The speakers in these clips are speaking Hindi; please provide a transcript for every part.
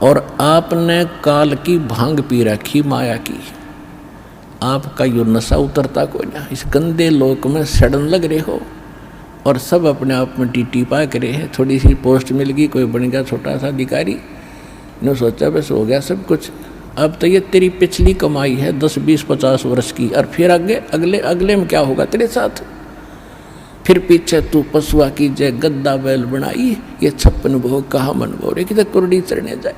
और आपने काल की भांग पी रखी माया की, आपका यो नशा उतरता को ना। इस गंदे लोक में सड़न लग रहे हो और सब अपने आप में टीटी पा करे हैं। थोड़ी सी पोस्ट मिल गई, कोई बन गया छोटा सा अधिकारी, ने सोचा बस हो गया सब कुछ। अब तो ये तेरी पिछली कमाई है 10, 20, 50 वर्ष की, और फिर आगे अगले में क्या होगा तेरे साथ। फिर पीछे तू पशुआ की जय गद्दा बैल बनाई, ये 56 भोग कहाँ मन बोरे कि कुरडी चढ़ने जाए।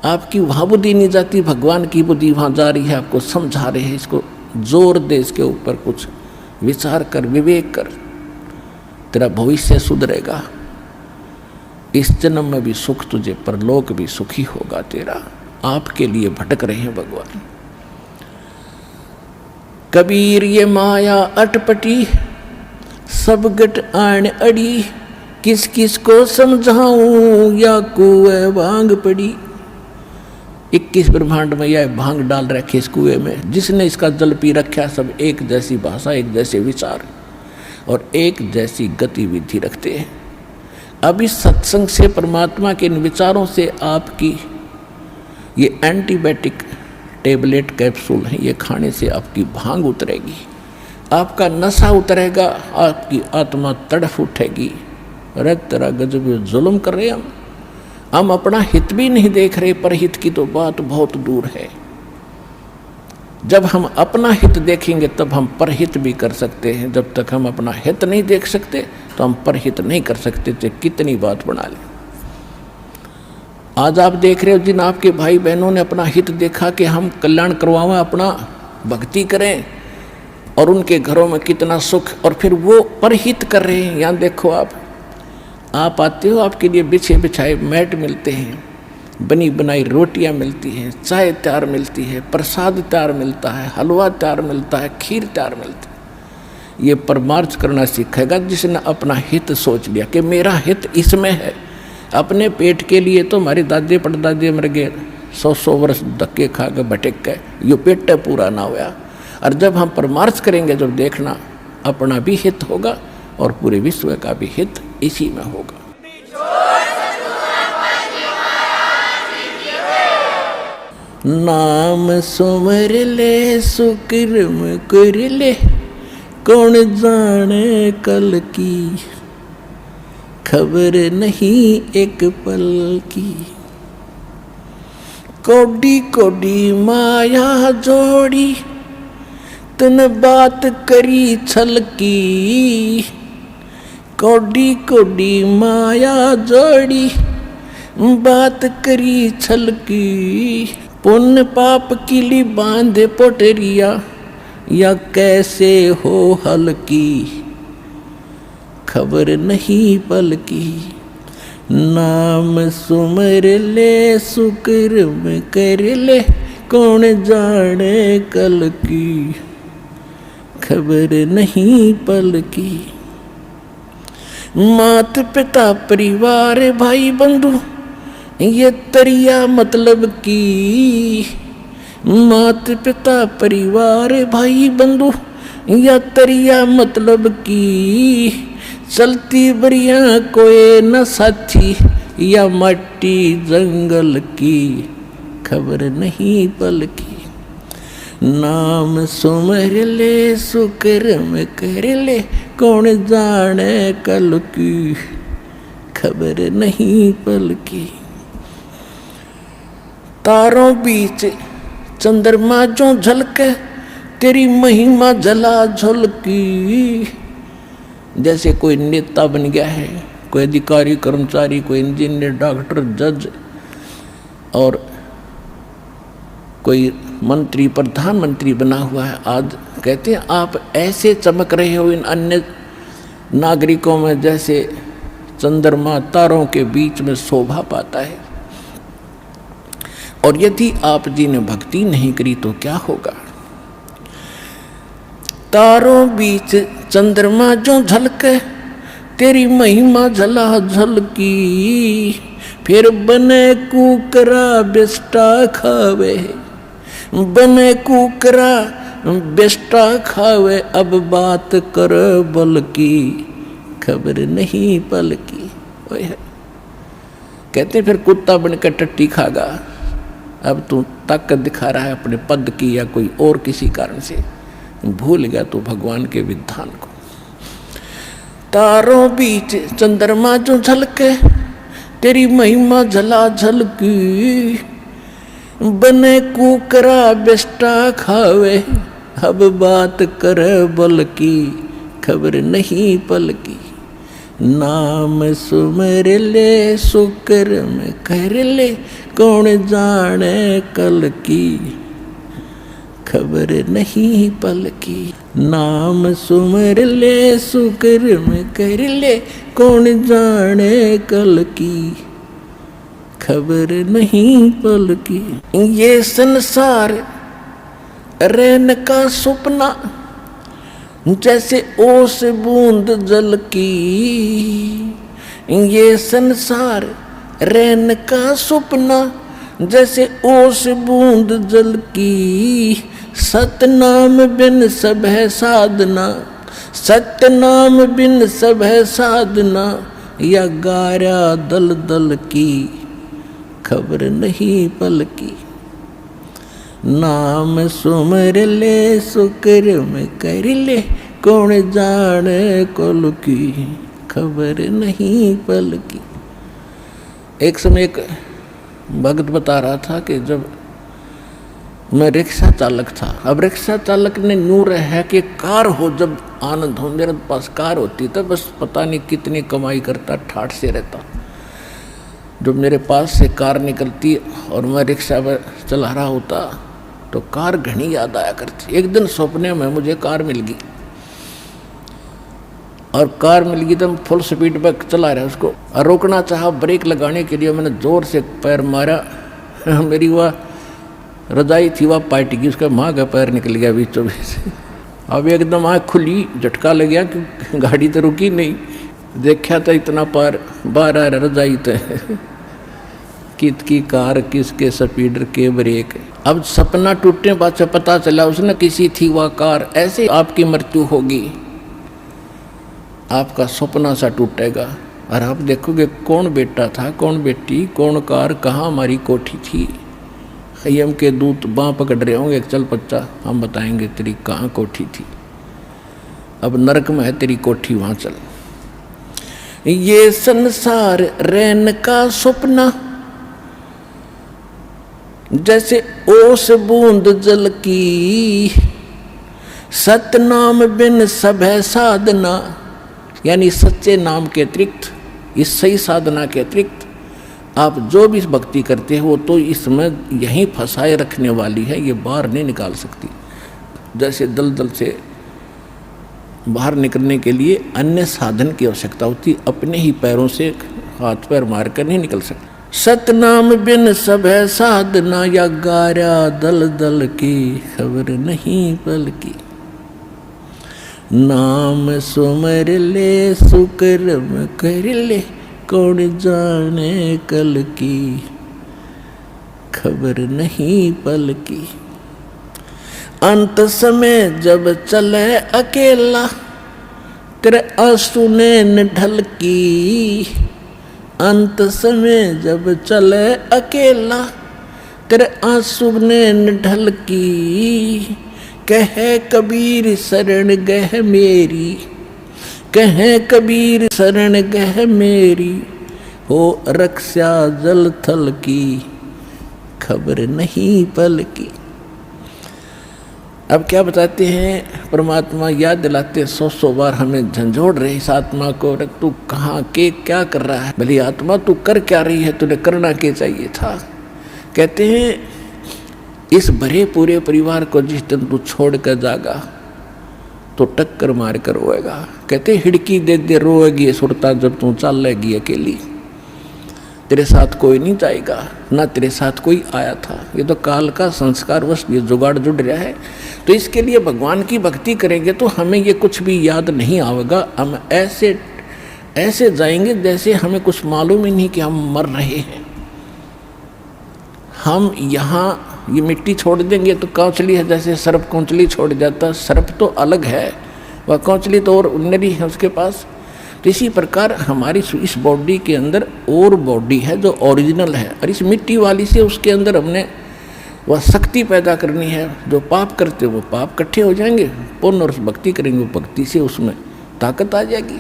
आपकी वहाँ बुद्धि नहीं जाती, भगवान की बुद्धि वहाँ जा रही है, आपको समझा रहे हैं। इसको जोर दे, इसके ऊपर कुछ विचार कर, विवेक कर, तेरा भविष्य सुधरेगा। इस जन्म में भी सुख तुझे, परलोक भी सुखी होगा तेरा। आपके लिए भटक रहे हैं भगवान। कबीर ये माया अटपटी, सब गट आन अड़ी, किस किस को समझाऊं या कुएं भांग पड़ी। 21 ब्रह्मांड में यह भांग डाल रखे इस कुएं में। जिसने इसका जल पी रखा, सब एक जैसी भाषा, एक जैसे विचार और एक जैसी गतिविधि रखते हैं। अब इस सत्संग से, परमात्मा के इन विचारों से आपकी ये एंटीबायोटिक टेबलेट कैप्सूल है, ये खाने से आपकी भांग उतरेगी, आपका नशा उतरेगा, आपकी आत्मा तड़फ उठेगी। अरे तेरा गजब जुल्म कर रहे हम अपना हित भी नहीं देख रहे, पर हित की तो बात बहुत दूर है। जब हम अपना हित देखेंगे तब हम परहित भी कर सकते हैं। जब तक हम अपना हित नहीं देख सकते तो हम परहित नहीं कर सकते, चाहे कितनी बात बना लें। आज आप देख रहे हो जिन आपके भाई बहनों ने अपना हित देखा कि हम कल्याण करवाएं, अपना भक्ति करें, और उनके घरों में कितना सुख, और फिर वो परहित कर रहे हैं। यहाँ देखो आप आते हो, आपके लिए बिछे बिछाए मैट मिलते हैं, बनी बनाई रोटियां मिलती हैं, चाय तैयार मिलती है, प्रसाद तैयार मिलता है, हलवा तैयार मिलता है, खीर तैयार मिलती है। ये परमार्थ करना सीखेगा जिसने अपना हित सोच लिया कि मेरा हित इसमें है। अपने पेट के लिए तो हमारे दादे परदादे मर गए, 100 वर्ष धक्के खा के भटक गए, यो पेट पूरा ना हुआ। और जब हम परमार्थ करेंगे, जब देखना अपना भी हित होगा और पूरे विश्व का भी हित इसी में होगा। नाम सुमर ले सुकर्म कर ले, कौन जाने कल की, खबर नहीं एक पल की। कोडी कोडी माया जोड़ी, तन बात करी छल की। कोडी कोडी माया जोड़ी, बात करी छल की। पुण्य पाप किली बांधे पोटरिया, या कैसे हो हल्की, खबर नहीं पल की। नाम सुमर ले सुकर्म कर ले, कौन जाने कल की, खबर नहीं पल की। मात पिता परिवार भाई बंधु, ये तरिया मतलब की। मात पिता परिवार भाई बंधु, या तरिया मतलब की। चलती बरिया कोई न साथी, या मट्टी जंगल की, खबर नहीं पल की। नाम सुमर ले सुकर्म कर ले, कौन जाने कल की, खबर नहीं पल की। तारों बीच चंद्रमा जो झलके, तेरी महिमा जला झलकी। जैसे कोई नेता बन गया है, कोई अधिकारी कर्मचारी, कोई इंजीनियर, डॉक्टर, जज, और कोई मंत्री, प्रधानमंत्री बना हुआ है। आज कहते हैं आप ऐसे चमक रहे हो इन अन्य नागरिकों में, जैसे चंद्रमा तारों के बीच में शोभा पाता है। और यदि आप जी ने भक्ति नहीं करी तो क्या होगा। तारों बीच चंद्रमा जो झलके, तेरी महिमा झला झलकी। फिर बने कुकरा बेस्टा खावे, बने कुकरा बेस्टा खावे। अब बात कर बल की, खबर नहीं पल की। कहते फिर कुत्ता बनकर टट्टी खागा। अब तू ताकत दिखा रहा है अपने पद की या कोई और किसी कारण से, भूल गया तो भगवान के विधान को। तारों बीच चंद्रमा जो झलके, तेरी महिमा झला झलकी, बने कुकरा बेस्टा खावे, अब बात करे बल की, खबर नहीं पल की। नाम सुमर ले सुकर्म कर ले, कौन जाने कल की, खबर नहीं पल की। नाम सुमर ले सुकर्म कर ले, कौन जाने कल की, खबर नहीं पल की। ये संसार रहने का सपना, जैसे ओस बूंद जल की। ये संसार रहने का सपना, जैसे ओस बूंद जल की। सतनाम बिन सब है साधना, सतनाम बिन सब है साधना, या गारा दल दल की, खबर नहीं पल की। नाम सुमर ले सुकर्म कर ले, कौन जाने कल की, खबर नहीं पल की। एक समय एक भक्त बता रहा था कि जब मैं रिक्शा चालक था, अब रिक्शा चालक ने न्यूर है कि कार हो जब आनंद हो, मेरे पास कार होती तो बस पता नहीं कितनी कमाई करता, ठाठ से रहता। जब मेरे पास से कार निकलती और मैं रिक्शा पर चला रहा होता तो कार घनी याद आया करती। एक दिन सपने में मुझे कार मिल गई, और कार मिल गई तो मैं फुल स्पीड पर चला रहा उसको, और रोकना चाहा ब्रेक लगाने के लिए मैंने जोर से पैर मारा, मेरी वह रजाई थी वह पार्टी की, उसका माँ का पैर निकल गया बीचों बीच। अब एकदम आँख खुली, झटका लग गया कि गाड़ी तो रुकी नहीं, देखा था इतना पार बाहर आ रहा रजाई तो कित की कार, किसके स्पीडर के ब्रेक। अब सपना टूटने बाद से पता चला उसने किसी थी वह कार। ऐसे आपकी मृत्यु होगी, आपका सपना सा टूटेगा और आप देखोगे कौन बेटा था, कौन बेटी, कौन कार, कहाँ हमारी कोठी थी। खय्यम के दूत बाँ पकड़ रहे होंगे, चल बच्चा हम बताएंगे तेरी कहाँ कोठी थी, अब नरक में है तेरी कोठी, वहाँ चल। ये संसार रहने का सपना, जैसे ओस बूंद जल की। सतनाम बिन सब है साधना, यानी सच्चे नाम के अतिरिक्त, इस सही साधना के अतिरिक्त आप जो भी भक्ति करते हो तो इसमें यहीं फंसाए रखने वाली है, ये बाहर नहीं निकाल सकती। जैसे दलदल से बाहर निकलने के लिए अन्य साधन की आवश्यकता होती, अपने ही पैरों से हाथ पैर मार कर नहीं निकल सकते। सतनाम बिन सब है साधना, या गारा दल दल की, खबर नहीं पल की। नाम सुमर ले सुकर्म कर ले, कौन जाने कल की, खबर नहीं पल की। अंत समय जब चले अकेला, तेरे आंसू ने ढल की। अंत समय जब चले अकेला, तेरे आंसू ने ढल की। कहे कबीर शरण गह मेरी, कहे कबीर शरण गह मेरी, हो रक्षा जल थल की, खबर नहीं पल की। अब क्या बताते हैं परमात्मा, याद दिलाते 100 बार हमें झंझोड़ रहे इस आत्मा को, तू कहाँ के क्या कर रहा है, भली आत्मा तू कर क्या रही है, तूने करना क्या चाहिए था। कहते हैं इस भरे पूरे परिवार को जिस दिन तू छोड़ कर जागा तो टक्कर मार कर रोएगा। कहते हिड़की दे दे रोएगी सुरता जब तू चल लेगी अकेली, तेरे साथ कोई नहीं जाएगा, ना तेरे साथ कोई आया था। ये तो काल का संस्कार वश ये जुगाड़ जुड़ रहा है। तो इसके लिए भगवान की भक्ति करेंगे तो हमें ये कुछ भी याद नहीं आएगा। हम ऐसे ऐसे जाएंगे जैसे हमें कुछ मालूम ही नहीं कि हम मर रहे हैं। हम यहाँ ये मिट्टी छोड़ देंगे तो कौंचली है, जैसे सर्प कौंचली छोड़ जाता, सर्प तो अलग है, वह कौंचली तो और उन्नरी है उसके पास। तो इसी प्रकार हमारी इस बॉडी के अंदर और बॉडी है जो ओरिजिनल है, और इस मिट्टी वाली से उसके अंदर हमने वह शक्ति पैदा करनी है। जो पाप करते वो पाप इकट्ठे हो जाएंगे, पुण्य और भक्ति करेंगे वो भक्ति से उसमें ताकत आ जाएगी।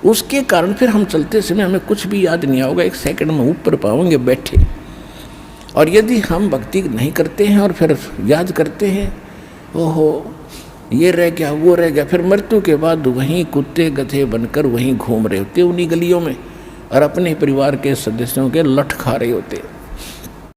उसके कारण फिर हम चलते समय हमें कुछ भी याद नहीं आओगे, 1 सेकंड में ऊपर पाओगे बैठे। और यदि हम भक्ति नहीं करते हैं और फिर याद करते हैं, ओहो ये रह गया वो रह गया, फिर मृत्यु के बाद वहीं कुत्ते गधे बनकर वहीं घूम रहे होते उन्हीं गलियों में, और अपने परिवार के सदस्यों के लठ खा रहे होते।